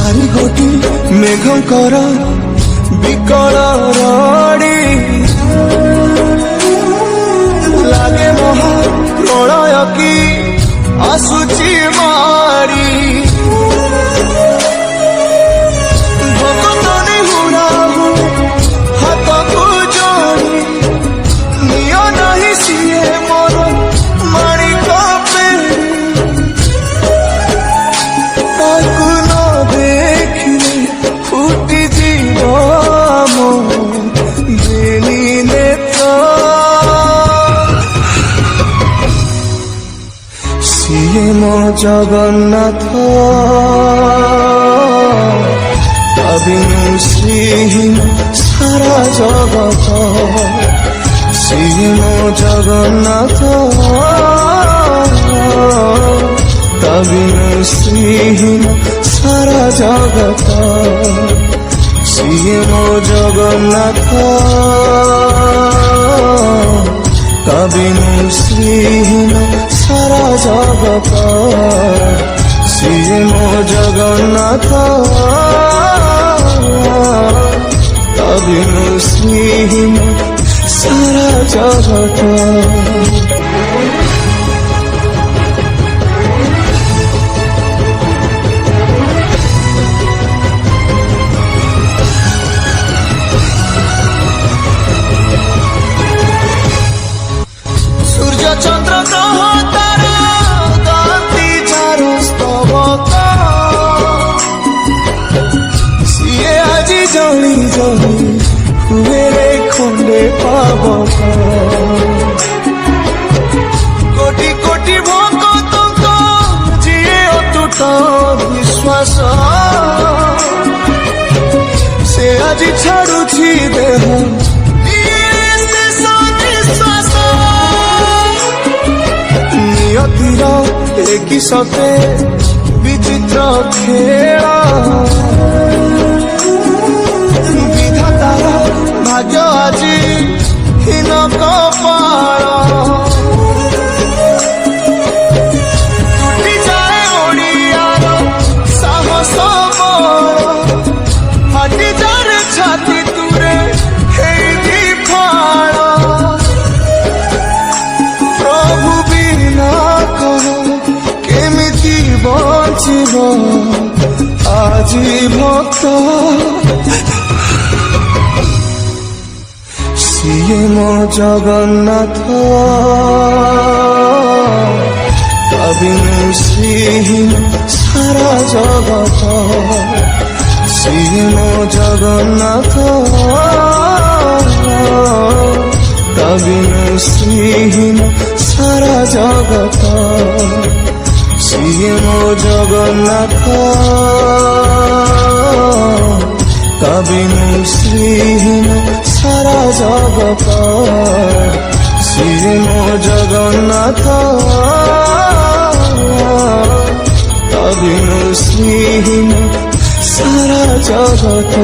ଚାରିଗୋଟି ମେଘଙ୍କର ବିକଳ ରଡ଼ି ଲାଗେ ମହା ପ୍ରଳୟ କି ଆସୁଛି ମାଡ଼ି ଭକ୍ତନି ହୁଡ଼ାବୁ ହାତକୁ ଯୋଡ଼ି ନିଅ ନାହିଁ ସିଏ ମୋର ମାଣିକ ପେଡ଼ି ତାକୁ ନ ଦେଖିଲେ ଫୁଟିଯିବ ମୋ ବେନି ନେତ୍ର ସିଏ ମୋ ଜଗନ୍ନାଥ ବିନୁ ଶ୍ରୀହୀନ ସାରା ଜଗତ ସିଏ ମୋ ଜଗନ୍ନାଥ ବିନୁ ଶ୍ରୀହୀନ ସାରା ଜଗତ ସିଏ ମୋ ଜଗନ୍ନାଥ ବିନୁ ଶ୍ରୀହୀନ ସାରା ଜଗତ ସିଏ ମୋ ଜଗନ୍ନାଥ বিনু শ্রীহীন সারা জগত সূর্য চন্দ্র গ্রহ তারা গাতি ঝাড়ু স্তবক সিয়ে আজি জলি জলি হুয়েরে খন্ডে পাবক কোটি কোটি ভক্তଙ୍କ ଯିଏ ଅତୁଟ ବିଶ୍ୱାସ ସେ ଆଜି ଛାଡୁଛି ଦେହ ନିୟତିର ଏକି ସତେ ବିଚିତ୍ର ଖେଳ ବିଧାତାର ଭାଗ୍ୟ ଆଜି ହୀନ କପାଳ ଟୁଟିଯାଏ ଓଡ଼ିଆର ସାହସ ବଳ ଫାଟିଯାଏ ଛାତି ତୁରେ ହେଇକି ଫାଳ ପ୍ରଭୁ ବିନା କହ କେମିତି ବଞ୍ଚିବ ଆଜି ଭକ୍ତ ସିଏ ମୋ ଜଗନ୍ନାଥ ବିନୁ ଶ୍ରୀହୀନ ସାରା ଜଗତ ସିଏ ମୋ ଜଗନ୍ନାଥ ବିନୁ ଶ୍ରୀହୀନ ସାରା ଜଗତ ସିଏ ମୋ ଜଗନ୍ନାଥ বিনু শ্রীহীন সারা জগত সিয়ে মো জগন্নাথ বিনু শ্রীহীন সারা জগত।